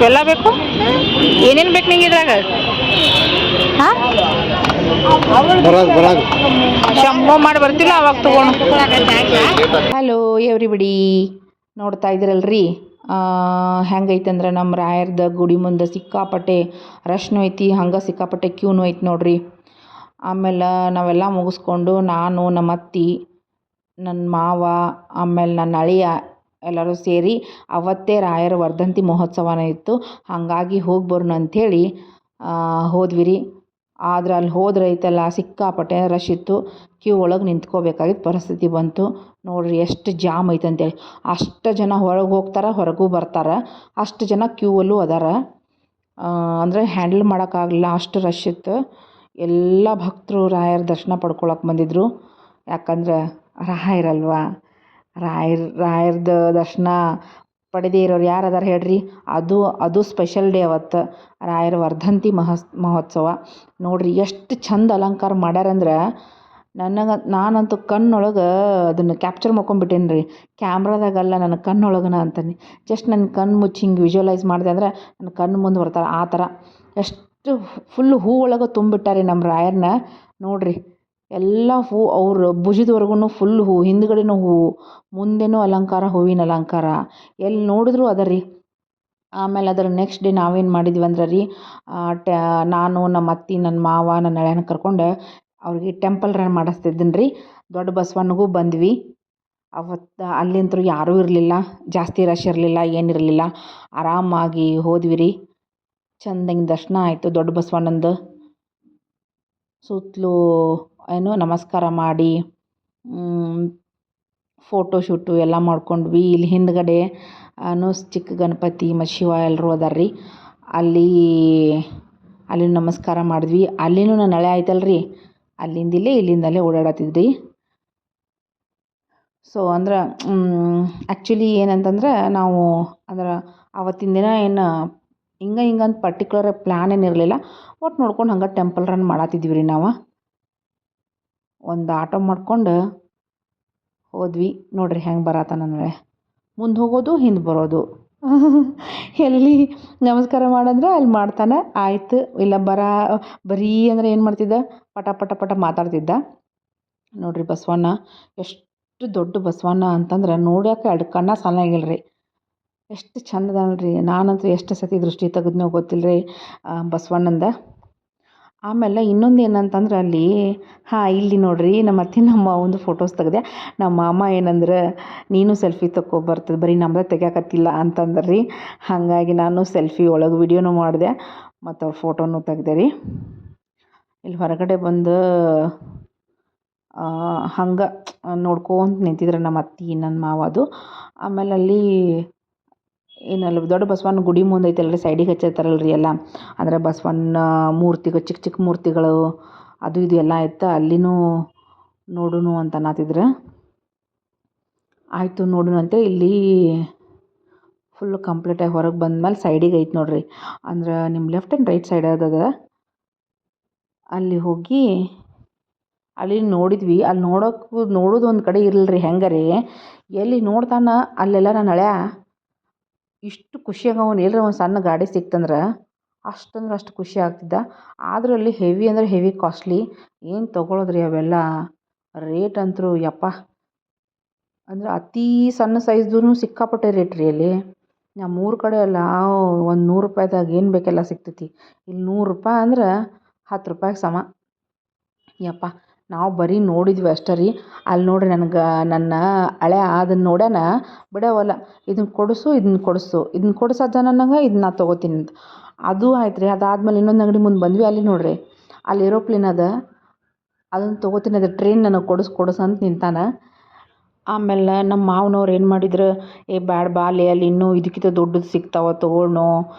ಎಲ್ಲ ಬೇಕು. ಏನೇನು ಬೇಕು ನಿಂಗೆ ಇದ್ರಾಗ? ಹಾಂ, ಶಂಭೋ ಮಾಡಿ ಬರ್ತಿಲ್ಲ ಅವಾಗ ತಗೊಂಡು. ಹಲೋ ಎವ್ರಿಬಡಿ, ನೋಡ್ತಾ ಇದ್ದೀರಲ್ರಿ ಹೆಂಗೈತೆ ಅಂದ್ರೆ ನಮ್ಮ ರಾಯರ್ದ ಗುಡಿ ಮುಂದೆ ಸಿಕ್ಕಾಪಟ್ಟೆ ರಶ್ನೂ ಐತಿ, ಹಂಗೆ ಸಿಕ್ಕಾಪಟ್ಟೆ ಕ್ಯೂನೂ ಐತಿ ನೋಡ್ರಿ. ಆಮೇಲೆ ನಾವೆಲ್ಲ ಮುಗಿಸ್ಕೊಂಡು ನಾನು ನಮ್ಮ ಅತ್ತಿ, ನನ್ನ ಮಾವ, ಆಮೇಲೆ ನನ್ನ ಅಳಿಯ ಎಲ್ಲರೂ ಸೇರಿ ಅವತ್ತೇ ರಾಯರ ವರ್ಧಂತಿ ಮಹೋತ್ಸವನೇ ಇತ್ತು. ಹಾಗಾಗಿ ಹೋಗಿ ಬರೋಣ ಅಂಥೇಳಿ ಹೋದ್ವಿ ರೀ. ಆದ್ರೆ ಅಲ್ಲಿ ಹೋದ್ರೆ ಐತಲ್ಲ ಸಿಕ್ಕಾಪಟ್ಟೆ ರಶ್ ಇತ್ತು. ಕ್ಯೂ ಒಳಗೆ ನಿಂತ್ಕೋಬೇಕಾಗಿದ್ದ ಪರಿಸ್ಥಿತಿ ಬಂತು ನೋಡ್ರಿ. ಎಷ್ಟು ಜಾಮ್ ಐತೆ ಅಂತೇಳಿ. ಅಷ್ಟು ಜನ ಹೊರಗೆ ಹೋಗ್ತಾರೆ, ಹೊರಗೂ ಬರ್ತಾರೆ. ಅಷ್ಟು ಜನ ಕ್ಯೂವಲ್ಲೂ ಅದಾರ. ಅಂದರೆ ಹ್ಯಾಂಡಲ್ ಮಾಡೋಕ್ಕಾಗಲಿಲ್ಲ, ಅಷ್ಟು ರಶ್ ಇತ್ತು. ಎಲ್ಲ ಭಕ್ತರು ರಾಯರ ದರ್ಶನ ಪಡ್ಕೊಳಕ್ಕೆ ಬಂದಿದ್ದರು. ಯಾಕಂದ್ರೆ ರಾಯರಲ್ವಾ, ರಾಯರ್ದ ದರ್ಶನ ಪಡೆದೇ ಇರೋರು ಯಾರು ಅದಾರ ಹೇಳ್ರಿ. ಅದು ಸ್ಪೆಷಲ್ ಡೇ ಅವತ್ತು, ರಾಯರ ವರ್ಧಂತಿ ಮಹೋತ್ಸವ. ನೋಡ್ರಿ ಎಷ್ಟು ಚಂದ ಅಲಂಕಾರ ಮಾಡ್ಯಾರಂದ್ರೆ ನಾನಂತೂ ಕಣ್ಣೊಳಗೆ ಅದನ್ನು ಕ್ಯಾಪ್ಚರ್ ಮಾಡ್ಕೊಂಡ್ಬಿಟ್ಟೇನಿ ರೀ. ಕ್ಯಾಮ್ರಾದಾಗಲ್ಲ, ನನ್ನ ಕಣ್ಣೊಳಗನ ಅಂತಾನೆ. ಜಸ್ಟ್ ನನ್ನ ಕಣ್ಣು ಮುಚ್ಚಿ ಹಿಂಗೆ ವಿಜುವಲೈಸ್ ಮಾಡಿದೆ ಅಂದ್ರೆ ನನ್ನ ಕಣ್ಣು ಮುಂದೆ ಬರ್ತಾರೆ ಆ ಥರ. ಎಷ್ಟು ಫುಲ್ ಹೂ ಒಳಗೆ ತುಂಬಿಟ್ಟಾರೆ ನಮ್ಮ ರಾಯರನ್ನ ನೋಡ್ರಿ. ಎಲ್ಲ ಹೂ ಅವ್ರ ಭುಜದವರೆಗೂ ಫುಲ್ ಹೂ, ಹಿಂದ್ಗಡೆನೂ ಹೂವು, ಮುಂದೆನೂ ಅಲಂಕಾರ, ಹೂವಿನ ಅಲಂಕಾರ ಎಲ್ಲಿ ನೋಡಿದ್ರು ಅದ ರೀ. ಆಮೇಲೆ ಅದರ ನೆಕ್ಸ್ಟ್ ಡೇ ನಾವೇನು ಮಾಡಿದ್ವಿ ಅಂದ್ರೆ ರೀ, ನಾನು ನಮ್ಮ ಅತ್ತಿ, ನನ್ನ ಮಾವ, ನನ್ನ ಹಳೆಯನ ಕರ್ಕೊಂಡು ಅವ್ರಿಗೆ ಟೆಂಪಲ್ ರನ್ ಮಾಡಿಸ್ತಿದ್ದೀನಿ ರೀ. ದೊಡ್ಡ ಬಸವನಿಗೂ ಬಂದ್ವಿ. ಅವತ್ತು ಅಲ್ಲಿಂತರೂ ಯಾರೂ ಇರಲಿಲ್ಲ, ಜಾಸ್ತಿ ರಶ್ ಇರಲಿಲ್ಲ, ಏನಿರಲಿಲ್ಲ. ಆರಾಮಾಗಿ ಹೋದ್ವಿ ರೀ. ಚಂದಂಗೆ ದರ್ಶನ ಆಯಿತು ದೊಡ್ಡ ಬಸವಣ್ಣಂದು. ಸುತ್ತಲೂ ನಮಸ್ಕಾರ ಮಾಡಿ ಫೋಟೋಶೂಟು ಎಲ್ಲ ಮಾಡ್ಕೊಂಡ್ವಿ. ಇಲ್ಲಿ ಹಿಂದ್ಗಡೆ ಚಿಕ್ಕ ಗಣಪತಿ ಮತ್ತು ಶಿವ ಎಲ್ಲರೂ ಅದಾರ ರೀ. ಅಲ್ಲಿ ನಮಸ್ಕಾರ ಮಾಡಿದ್ವಿ. ಅಲ್ಲಿನೂ ನನ್ನ ಹಳೆ ಆಯ್ತಲ್ರಿ, ಇಲ್ಲಿಂದಲೇ ಓಡಾಡತ್ತಿದ್ರಿ. ಸೊ ಅಂದ್ರೆ ಆ್ಯಕ್ಚುಲಿ ಏನಂತಂದ್ರೆ ನಾವು ಅಂದ್ರೆ ಆವತ್ತಿನ ದಿನ ಏನು ಹಿಂಗಂತ ಪರ್ಟಿಕ್ಯುಲರ್ ಪ್ಲ್ಯಾನ್ ಏನಿರಲಿಲ್ಲ. ಒಟ್ಟು ನೋಡ್ಕೊಂಡು ಹಂಗೆ ಟೆಂಪಲ್ ರನ್ ಮಾಡತ್ತಿದ್ವಿ ರೀ. ನಾವು ಒಂದು ಆಟೋ ಮಾಡ್ಕೊಂಡು ಹೋದ್ವಿ. ನೋಡ್ರಿ ಹೆಂಗೆ ಬರತ್ತಾನ ನಾಳೆ, ಮುಂದೆ ಹೋಗೋದು ಹಿಂದೆ ಬರೋದು. ಎಲ್ಲಿ ನಮಸ್ಕಾರ ಮಾಡಂದ್ರೆ ಅಲ್ಲಿ ಮಾಡ್ತಾನೆ ಆಯ್ತು. ಇಲ್ಲ ಬರೀ ಅಂದರೆ ಏನು ಮಾಡ್ತಿದ್ದ, ಪಟ ಪಟ ಪಟ ಮಾತಾಡ್ತಿದ್ದ. ನೋಡ್ರಿ ಬಸವಣ್ಣ ಎಷ್ಟು ದೊಡ್ಡ ಬಸವಣ್ಣ ಅಂತಂದ್ರೆ ನೋಡೋಕೆ ಎರಡು ಕಣ್ಣ ಸಾಲಾಗಿಲ್ಲ ರೀ. ಎಷ್ಟು ಚಂದ ಅದಾನಲ್ರಿ. ನಾನಂತೂ ಎಷ್ಟು ಸತಿ ದೃಷ್ಟಿ ತೆಗೆದ್ನೋ ಗೊತ್ತಿಲ್ಲ ರೀ ಬಸವಣ್ಣಂದ. ಆಮೇಲೆ ಇನ್ನೊಂದು ಏನಂತಂದ್ರೆ ಅಲ್ಲಿ ಇಲ್ಲಿ ನೋಡ್ರಿ ನಮ್ಮ ಅತ್ತೆ ನಮ್ಮ ಒಂದು ಫೋಟೋಸ್ ತೆಗೆದೆ. ನಮ್ಮ ಮಾಮ ಏನಂದ್ರೆ ನೀನು ಸೆಲ್ಫಿ ಬರ್ತದೆ, ಬರೀ ನಮ್ಮದೇ ತೆಗಿಯಾಕತ್ತಿಲ್ಲ ಅಂತಂದ್ರೆ ರೀ. ಹಾಗಾಗಿ ನಾನು ಸೆಲ್ಫಿ ಒಳಗೆ ವಿಡಿಯೋನೂ ಮಾಡಿದೆ ಮತ್ತು ಅವ್ರ ಫೋಟೋನೂ ತೆಗ್ದೆ ರೀ. ಇಲ್ಲಿ ಹೊರಗಡೆ ಬಂದು ಹಂಗೆ ನೋಡ್ಕೊಂತ ನಿಂತಿದ್ರೆ ನಮ್ಮ ಅತ್ತೆ, ನನ್ನ ಮಾವದು. ಆಮೇಲೆ ಅಲ್ಲಿ ಏನಲ್ಲ ದೊಡ್ಡ ಬಸವಣ್ಣ ಗುಡಿ ಮುಂದೆ ಐತಲ್ರಿ, ಸೈಡಿಗೆ ಹಚ್ಚಿರ್ತಾರಲ್ರಿ ಎಲ್ಲ. ಅಂದರೆ ಬಸವಣ್ಣ ಮೂರ್ತಿಗಳು, ಚಿಕ್ಕ ಚಿಕ್ಕ ಮೂರ್ತಿಗಳು ಅದು ಇದು ಎಲ್ಲ ಇತ್ತು. ಅಲ್ಲಿನೂ ನೋಡುನು ಅಂತ ಅನ್ನತ್ತಿದ್ರು. ಆಯಿತು ನೋಡುನು ಅಂತ ಇಲ್ಲಿ ಫುಲ್ ಕಂಪ್ಲೀಟಾಗಿ ಹೊರಗೆ ಬಂದಮೇಲೆ ಸೈಡಿಗೆ ಐತೆ ನೋಡ್ರಿ. ಅಂದ್ರೆ ನಿಮ್ಮ ಲೆಫ್ಟ್ ಆ್ಯಂಡ್ ರೈಟ್ ಸೈಡ್ ಅದ. ಅಲ್ಲಿ ಹೋಗಿ ಅಲ್ಲಿ ನೋಡಿದ್ವಿ. ಅಲ್ಲಿ ನೋಡೋದು ಒಂದು ಕಡೆ ಇರಲ್ರಿ. ಹೆಂಗಾರೆ ಎಲ್ಲಿ ನೋಡ್ತಾನ ಅಲ್ಲೆಲ್ಲ ನನ್ನ ಹಳೆಯ ಇಷ್ಟು ಖುಷಿಯಾಗ ಅವನು ಎಲ್ಲರ ಒಂದು ಸಣ್ಣ ಗಾಡಿ ಸಿಕ್ತಂದ್ರೆ ಅಷ್ಟು ಖುಷಿ ಆಗ್ತಿದ್ದ. ಆದರೂ ಅಲ್ಲಿ ಹೆವಿ ಅಂದರೆ ಹೆವಿ ಕಾಸ್ಟ್ಲಿ. ಏನು ತೊಗೊಳೋದ್ರಿ ಅವೆಲ್ಲ ರೇಟ್ ಅಂತರೂ ಯಪ್ಪ. ಅಂದ್ರೆ ಅತಿ ಸಣ್ಣ ಸೈಜ್ದು ಸಿಕ್ಕಾಪಟ್ಟೆ ರೇಟ್ ರೀ ಅಲ್ಲಿ. ನಮ್ಮೂರ ಕಡೆ ಎಲ್ಲ ಒಂದು ₹100ದಾಗ ಏನು ಬೇಕೆಲ್ಲ ಸಿಗ್ತೈತಿ. ಇಲ್ಲಿ ₹100 ಅಂದ್ರೆ ₹10 ಸಮ. ಯಪ್ಪ ನಾವು ಬರೀ ನೋಡಿದ್ವಿ ಅಷ್ಟೇ ರೀ. ಅಲ್ಲಿ ನೋಡ್ರಿ ನನ್ನ ಹಳೆ ಅದನ್ನು ನೋಡ್ಯಾನ ಬಿಡವಲ್ಲ. ಇದನ್ನು ಕೊಡಿಸು, ಇದನ್ನು ಕೊಡಿಸಜ್ಜ ನನಗೆ, ಇದನ್ನ ನಾ ತೊಗೋತೀನಿ ಅಂತ. ಅದು ಆಯ್ತು ರೀ. ಅದಾದಮೇಲೆ ಇನ್ನೊಂದು ಅಂಗಡಿ ಮುಂದೆ ಬಂದ್ವಿ. ಅಲ್ಲಿ ನೋಡ್ರಿ ಅಲ್ಲಿ ಏರೋಪ್ಲೇನ್ ಅದ, ಅದನ್ನು ತೊಗೋತೀನಿ, ಅದು ಟ್ರೈನ್ ನನಗೆ ಕೊಡಿಸು ಅಂತ ನಿಂತಾನ. ಆಮೇಲೆ ನಮ್ಮ ಮಾವನವ್ರು ಏನು ಮಾಡಿದ್ರು, ಬ್ಯಾಡ ಬಾಲೆ ಅಲ್ಲಿ ಇನ್ನೂ ಇದಕ್ಕಿಂತ ದೊಡ್ಡದು ಸಿಗ್ತಾವ ತೊಗೊಳ್ಳೋ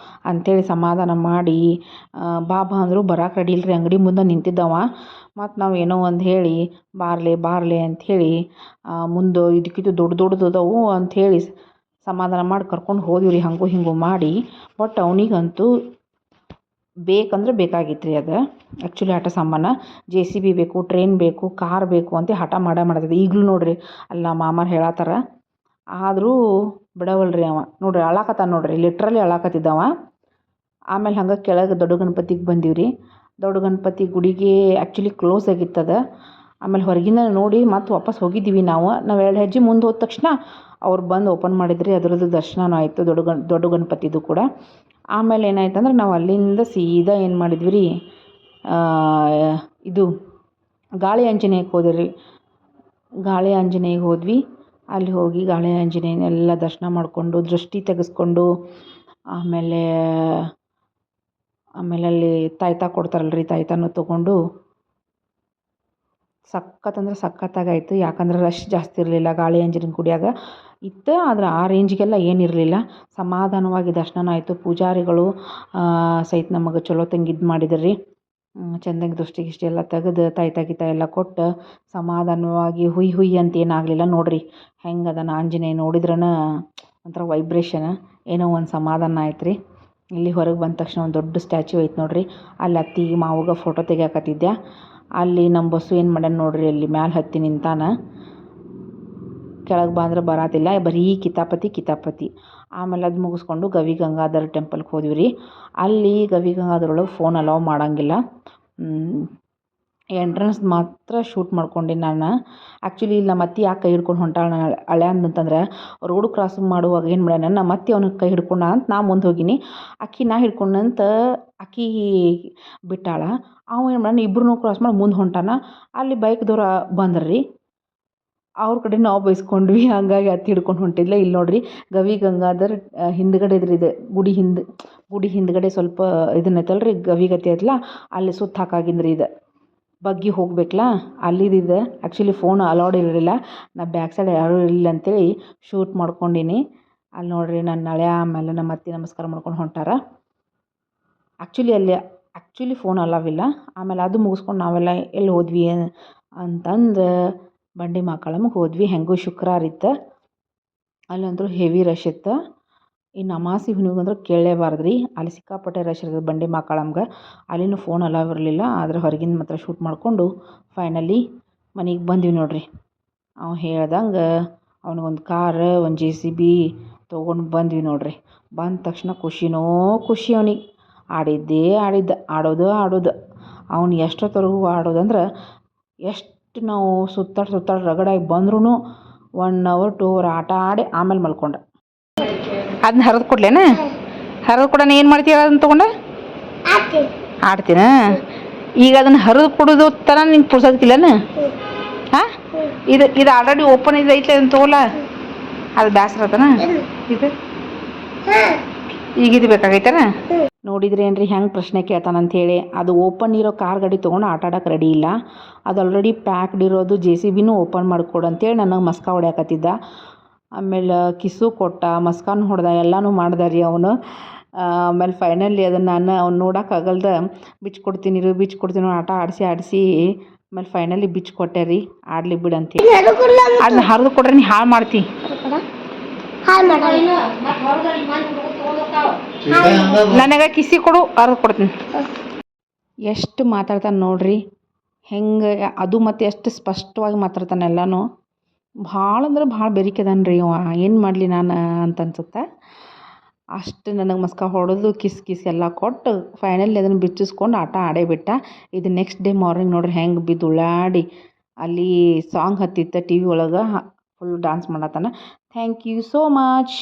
ಅಂಥೇಳಿ ಸಮಾಧಾನ ಮಾಡಿ ಬಾ ಅಂದರು. ಬರೋಕೆ ರೆಡಿ ಇಲ್ಲರಿ, ಅಂಗಡಿ ಮುಂದೆ ನಿಂತಿದ್ದವ. ಮತ್ತು ನಾವು ಏನೋ ಒಂದು ಹೇಳಿ ಬಾರ್ಲೆ ಅಂಥೇಳಿ ಮುಂದೆ ಇದಕ್ಕಿಂತ ದೊಡ್ಡದವು ಅಂಥೇಳಿ ಸಮಾಧಾನ ಮಾಡಿ ಕರ್ಕೊಂಡು ಹೋದ್ವಿ ರೀ. ಹಂಗೂ ಹಿಂಗೂ ಮಾಡಿ. ಬಟ್ ಅವನಿಗಂತೂ ಬೇಕಂದ್ರೆ ಬೇಕಾಗಿತ್ತು ರೀ ಅದು. ಆ್ಯಕ್ಚುಲಿ ಆಟ ಸಾಮಾನು JCB ಬೇಕು, ಟ್ರೈನ್ ಬೇಕು, ಕಾರ್ ಬೇಕು ಅಂತ ಹಠ ಮಾಡತ್ತಿದ್ದೆ. ಈಗಲೂ ನೋಡ್ರಿ ಅಲ್ಲಿ ನಮ್ಮ ಮಾಮಾರು ಹೇಳತ್ತಾರ. ಆದರೂ ಬಿಡವಲ್ರಿ ಅವ. ನೋಡ್ರಿ ಅಳಾಕತ್ತಾನ ನೋಡ್ರಿ, ಲಿಟ್ರಲಿ ಅಳಾಕತ್ತಿದ್ದವ. ಆಮೇಲೆ ಹಂಗೆ ಕೆಳಗೆ ದೊಡ್ಡ ಗಣಪತಿಗೆ ಬಂದೀವಿ ರೀ. ದೊಡ್ಡ ಗಣಪತಿ ಗುಡಿಗೆ ಆ್ಯಕ್ಚುಲಿ ಕ್ಲೋಸ್ ಆಗಿತ್ತದ. ಆಮೇಲೆ ಹೊರಗಿಂದ ನೋಡಿ ಮತ್ತೆ ವಾಪಸ್ ಹೋಗಿದ್ದೀವಿ ನಾವು 2 ಹೆಜ್ಜೆ ಮುಂದೆ ಹೋದ ತಕ್ಷಣ ಅವ್ರು ಬಂದು ಓಪನ್ ಮಾಡಿದ್ರಿ. ಅದರದ್ದು ದರ್ಶನನೂ ಆಯಿತು ದೊಡ್ಡ ಗಣಪತಿದು ಕೂಡ. ಆಮೇಲೆ ಏನಾಯ್ತು ಅಂದ್ರೆ ನಾವು ಅಲ್ಲಿಂದ ಸೀದಾ ಏನು ಮಾಡಿದ್ವಿ ರೀ, ಇದು ಗಾಳಿ ಆಂಜನೇಯಕ್ಕೆ ಹೋದ್ರಿ. ಗಾಳಿ ಆಂಜನೇಯಗೆ ಹೋದ್ವಿ. ಅಲ್ಲಿ ಹೋಗಿ ಗಾಳಿ ಆಂಜನೇಯನೆಲ್ಲ ದರ್ಶನ ಮಾಡಿಕೊಂಡು ದೃಷ್ಟಿ ತೆಗೆಸ್ಕೊಂಡು ಆಮೇಲೆ ಅಲ್ಲಿ ತಾಯ್ತ ಕೊಡ್ತಾರಲ್ರಿ, ತಾಯ್ತನೂ ತೊಗೊಂಡು ಸಖತ್ತಂದ್ರೆ ಸಖತ್ತಾಗಾಯಿತು. ಯಾಕಂದ್ರೆ ರಶ್ ಜಾಸ್ತಿ ಇರಲಿಲ್ಲ. ಗಾಳಿ ಆಂಜನೇಯನ ಗುಡಿಯಾಗ ಇತ್ತು, ಆದರೆ ಆ ರೇಂಜ್ಗೆಲ್ಲ ಏನಿರಲಿಲ್ಲ. ಸಮಾಧಾನವಾಗಿ ದರ್ಶನ ಆಯಿತು. ಪೂಜಾರಿಗಳು ಸಹಿತ ನಮಗೆ ಚಲೋ ತಂಗೆ ಇದು ಮಾಡಿದ್ರು ರೀ. ಚೆಂದಾಗಿ ದೃಷ್ಟಿ ಗಿಷ್ಟಿ ಎಲ್ಲ ತೆಗೆದು ತಾಯ್ತ ಗೀತ ಎಲ್ಲ ಕೊಟ್ಟು ಸಮಾಧಾನವಾಗಿ ಹುಯ್ ಅಂತ ಏನಾಗಲಿಲ್ಲ ನೋಡಿರಿ. ಹೆಂಗೆ ಅದನ್ನು ಆಂಜನೇಯ ನೋಡಿದ್ರನ ಒಂಥರ ವೈಬ್ರೇಷನ್, ಏನೋ ಒಂದು ಸಮಾಧಾನ ಆಯ್ತು ರೀ. ಇಲ್ಲಿ ಹೊರಗೆ ಬಂದ ತಕ್ಷಣ ಒಂದು ದೊಡ್ಡ ಸ್ಟ್ಯಾಚ್ಯೂ ಐತೆ ನೋಡಿರಿ. ಅಲ್ಲಿ ಅತ್ತಿ ಮಾವಾಗ ಫೋಟೋ ತೆಗಿಯಾಕತ್ತಿದ್ದೆ. ಅಲ್ಲಿ ನಮ್ಮ ಬಸ್ಸು ಏನು ಮಾಡ್ಯಾನ ನೋಡಿರಿ, ಅಲ್ಲಿ ಮ್ಯಾಲೆ ಹತ್ತಿ ನಿಂತಾನ. ಕೆಳಗೆ ಬಂದ್ರೆ ಬರಾತಿಲ್ಲ, ಬರೀ ಕಿತಾಪತಿ. ಆಮೇಲೆ ಅದು ಮುಗಿಸ್ಕೊಂಡು ಗವಿ ಗಂಗಾಧರ ಟೆಂಪಲ್ಗೆ ಹೋದ್ವಿ ರೀ. ಅಲ್ಲಿ ಗವಿ ಗಂಗಾಧರೊಳಗೆ ಫೋನ್ ಅಲೌ ಮಾಡೋಂಗಿಲ್ಲ. ಎಂಟ್ರೆನ್ಸ್ ಮಾತ್ರ ಶೂಟ್ ಮಾಡ್ಕೊಂಡು ನಾನು. ಆ್ಯಕ್ಚುಲಿ ಇಲ್ಲಿ ನಮ್ಮ ಅತ್ತೆ ಯಾಕೆ ಕೈ ಹಿಡ್ಕೊಂಡು ಹೊಂಟಾಳ ಹಳೆ ಅಂತಂದ್ರೆ, ರೋಡು ಕ್ರಾಸ್ ಮಾಡುವಾಗ ಏನು ಮಾಡ್ಯಾನ, ನಮ್ಮ ಅತ್ತೆ ಅವ್ನಿಗೆ ಕೈ ಹಿಡ್ಕೊಂಡ ಅಂತ ನಾ ಮುಂದೆ ಹೋಗಿನಿ. ನಾ ಹಿಡ್ಕೊಂಡಂತ ಆಕಿ ಬಿಟ್ಟಾಳ. ಅವ ಏನು ಮಾಡ್ಯಾನ, ಇಬ್ಬರೂ ಕ್ರಾಸ್ ಮಾಡಿ ಮುಂದೆ ಹೊಂಟಾನ. ಅಲ್ಲಿ ಬೈಕ್ದವ್ರು ಬಂದ್ರಿ. ಅವ್ರ ಕಡೆ ನಾವು ಬೈಸ್ಕೊಂಡ್ವಿ. ಹಂಗಾಗಿ ಅತ್ತೆ ಹಿಡ್ಕೊಂಡು ಹೊಂಟಿದ್ಲ. ಇಲ್ಲಿ ನೋಡಿರಿ ಗವಿ ಗಂಗಾಧರ್ ಹಿಂದ್ಗಡೆ ಇದ್ರಿದೆ ಗುಡಿ ಹಿಂದ್ಗಡೆ ಸ್ವಲ್ಪ ಇದನ್ನೈತಲ್ರಿ, ಗವಿಗತಿ ಐತಲ್ಲ, ಅಲ್ಲಿ ಸುತ್ತ ಹಾಕಾಗಿಂದ್ರಿ ಇದು. ಬಗ್ಗಿ ಹೋಗ್ಬೇಕಲ್ಲ, ಅಲ್ಲಿದ್ದಿದೆ. ಆ್ಯಕ್ಚುಲಿ ಫೋನ್ ಅಲೌಡ್ ಇರಲಿಲ್ಲ. ನಾ ಬ್ಯಾಕ್ ಸೈಡ್ ಯಾರೂ ಇರಲಿಲ್ಲ ಅಂತೇಳಿ ಶೂಟ್ ಮಾಡ್ಕೊಂಡೀನಿ. ಅಲ್ಲಿ ನೋಡಿರಿ ನನ್ನ ಹಳೆಯ ಆಮೇಲೆ ನಮ್ಮ ಅತ್ತೆ ನಮಸ್ಕಾರ ಮಾಡ್ಕೊಂಡು ಹೊಂಟಾರ. ಆ್ಯಕ್ಚುಲಿ ಫೋನ್ ಅಲವಿಲ್ಲ. ಆಮೇಲೆ ಅದು ಮುಗಿಸ್ಕೊಂಡು ನಾವೆಲ್ಲ ಎಲ್ಲಿ ಹೋದ್ವಿ ಅಂತಂದ್ರೆ ಬಂಡಿ ಮಾಕಾಳಮ್ಗೆ ಹೋದ್ವಿ. ಹೆಂಗೂ ಶುಕ್ರವಾರ ಇತ್ತು, ಅಲ್ಲಂತೂ ಹೆವಿ ರಶ್ ಇತ್ತು. ಇನ್ನು ಅಮಾಸಿ ಹುಣ್ಣಿಮೆಗಂದ್ರೆ ಕೇಳಲೇಬಾರ್ದು ರೀ, ಅಲ್ಲಿ ಸಿಕ್ಕಾಪಟ್ಟೆ ರಶ್ ಇರ್ತದೆ ಬಂಡಿ ಮಾಕಾಳಮ್ಗೆ. ಅಲ್ಲಿನೂ ಫೋನ್ ಅಲೌ ಇರಲಿಲ್ಲ. ಆದರೆ ಹೊರಗಿಂದ ಮಾತ್ರ ಶೂಟ್ ಮಾಡಿಕೊಂಡು ಫೈನಲಿ ಮನೆಗೆ ಬಂದ್ವಿ ನೋಡಿರಿ. ಅವ್ನು ಹೇಳ್ದಂಗೆ ಅವನಿಗೊಂದು ಕಾರ್, ಒಂದು JCB ತೊಗೊಂಡು ಬಂದ್ವಿ ನೋಡಿರಿ. ಬಂದ ತಕ್ಷಣ ಖುಷಿ ಅವನಿಗೆ. ಆಡೋದು ಅವ್ನು ಎಷ್ಟೊತ್ತವರೆಗೂ ಆಡೋದಂದ್ರೆ, ಎಷ್ಟು ನಾವು ಸುತ್ತಾಡಿ ರಗಡಾಗಿ ಬಂದ್ರೂ 1 hour 2 hour ಆಟ ಆಡಿ ಆಮೇಲೆ ಮಲ್ಕೊಂಡ. ಅದನ್ನ ಹರಿದು ಕೊಡ್ಲೇನ? ಹರಿದು ಕೊಡೋಣ ಏನು ಮಾಡ್ತೀಯ? ಅದನ್ನ ತೊಗೊಂಡು ಆಡ್ತೀನ. ಈಗ ಅದನ್ನು ಹರಿದು ಕೊಡೋದು ಥರ ನಿಂಗೆ ಪುರ್ಸೋದಕ್ಕಿಲ್ಲನ? ಹಾಂ, ಇದು ಆಲ್ರೆಡಿ ಓಪನ್ ಐತೆ, ಅದನ್ನು ತೊಗೊಲ್ಲ. ಅದು ಬೇಸರ ಆತನ ಇದು. ಈಗ ಇದು ಬೇಕಾಗೈತನ? ನೋಡಿದ್ರಿ ಏನ್ರಿ ಹೆಂಗೆ ಪ್ರಶ್ನೆ ಕೇಳ್ತಾನಂಥೇಳಿ. ಅದು ಓಪನ್ ಇರೋ ಕಾರ್ ಗಾಡಿ ತೊಗೊಂಡು ಆಟ ಆಡೋಕೆ ರೆಡಿ ಇಲ್ಲ. ಅದು ಆಲ್ರೆಡಿ ಪ್ಯಾಕ್ಡ್ ಇರೋದು JCBನೂ ಓಪನ್ ಮಾಡಿಕೊಡು ಅಂತೇಳಿ ನನಗೆ ಮಸ್ಕ ಹೊಡ್ಯಾಕತ್ತಿದ್ದ. ಆಮೇಲೆ ಕಿಸ್ಸು ಕೊಟ್ಟ, ಮಸ್ಕಾನು ಹೊಡೆದ, ಎಲ್ಲನೂ ಮಾಡ್ದ ರೀ ಅವನು. ಆಮೇಲೆ ಫೈನಲಿ ಅದನ್ನು ಅವ್ನು ನೋಡೋಕ್ಕಾಗಲ್ದ ಬಿಚ್ಕೊಡ್ತೀನಿ ಆಟ ಆಡಿಸಿ ಆಮೇಲೆ ಫೈನಲಿ ಬಿಚ್ಕೊಟ್ಟೆ ರೀ. ಆಡ್ಲಿ ಬಿಡಂತ ಅದನ್ನ ಹರಿದು ಕೊಡ್ರೆ ನೀ ಹಾಳು ಮಾಡ್ತಿ. ನನಗೆ ಕಿಸಿ ಕೊಡು, ಹರಿದು ಕೊಡ್ತೀನಿ. ಎಷ್ಟು ಮಾತಾಡ್ತಾನೆ ನೋಡ್ರಿ, ಹೆಂಗೆ ಅದು ಮತ್ತು ಎಷ್ಟು ಸ್ಪಷ್ಟವಾಗಿ ಮಾತಾಡ್ತಾನೆ ಎಲ್ಲನೂ. ಭಾಳ ಅಂದ್ರೆ ಭಾಳ ಬೆರಿಕೆದಾನ ರೀ ಅವ. ಏನು ಮಾಡಲಿ ನಾನು ಅಂತ ಅನ್ಸುತ್ತೆ. ಅಷ್ಟು ನನಗೆ ಮಸ್ಕ ಹೊಡೆದು ಕಿಸ್ ಎಲ್ಲ ಕೊಟ್ಟು ಫೈನಲಿ ಅದನ್ನು ಬಿಚ್ಚಿಸ್ಕೊಂಡು ಆಟ ಆಡೇ ಬಿಟ್ಟ. ಇದು ನೆಕ್ಸ್ಟ್ ಡೇ ಮಾರ್ನಿಂಗ್ ನೋಡ್ರಿ ಹೆಂಗೆ ಬಿದ್ದು ಉಳ್ಳಾಡಿ ಅಲ್ಲಿ ಸಾಂಗ್ ಹತ್ತಿತ್ತ TV ಒಳಗೆ, ಫುಲ್ ಡ್ಯಾನ್ಸ್ ಮಾಡತ್ತಾನ. Thank you so much.